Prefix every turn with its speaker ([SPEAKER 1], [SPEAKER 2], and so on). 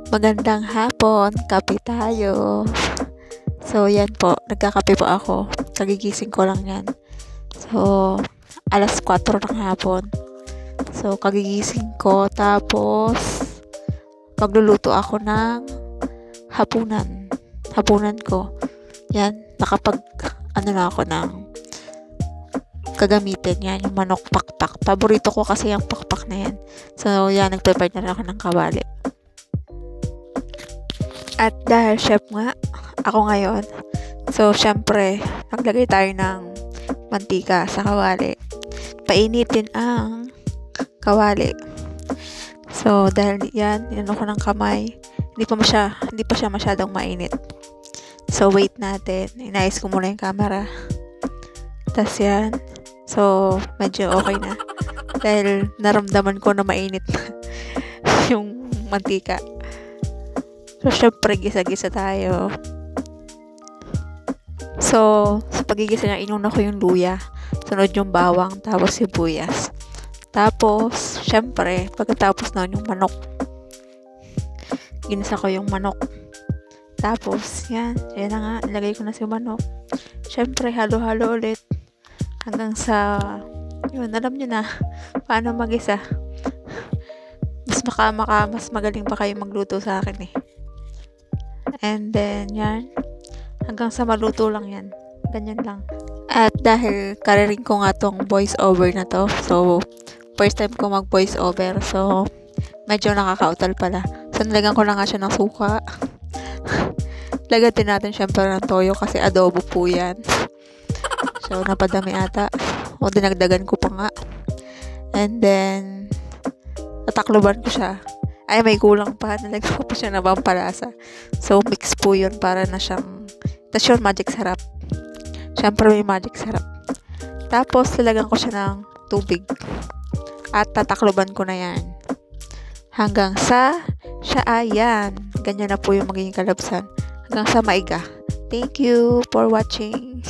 [SPEAKER 1] Magandang hapon, kape tayo. So, yan po, nagkakape po ako. Kagigising ko lang yan. So, alas 4 ng hapon. So, kagigising ko, tapos magluluto ako ng hapunan. Hapunan ko. Yan, na ako ng kagamitin yan, yung manok pakpak. Paborito ko kasi yung pakpak na yan. So, yan, nagprepare na ako ng kawali. At dahil chef nga, ako ngayon, so, syempre, naglagay tayo ng mantika sa kawali. Painitin ang kawali. So, dahil yan, inano ko ng kamay, hindi pa siya masyadong mainit. So, wait natin. Inayos ko muna yung camera. Tas yan. So, medyo okay na. Dahil naramdaman ko na mainit na yung mantika. So, syempre, gisa-gisa tayo. So, sa pagigisa niya, inuna ko yung luya. Sunod yung bawang, tapos sibuyas. Tapos, syempre, pagkatapos na yung manok. Ginisa ko yung manok. Tapos, yan na nga, ilagay ko na si manok. Syempre, halo-halo ulit. Hanggang sa, yun, alam nyo na, paano mag-isa. Mas magaling pa kayo magluto sa akin eh. And then, yan. Hanggang sa maluto lang yan. Ganyan lang. At dahil karirin ko nga tong voice over na to. So, first time ko mag voice over. So, medyo nakakautal pala. So, nalagyan ko na nga siya ng suka. Lagyan din natin syempre ng toyo kasi adobo po yan. So, napadami ata. O, dinagdagan ko pa nga. And then, tatakloban ko siya. Ay, may kulang pa. Nalagyan ko pa siya na pampalasa. So, mix po yun para na siyang, tas yun, magic sarap. Siyempre, may magic sarap. Tapos, lalagyan ko siya ng tubig. At tatakloban ko na yan. Hanggang sa, ayan. Ganyan na po yung magiging kalabsan. Hanggang sa maiga. Thank you for watching.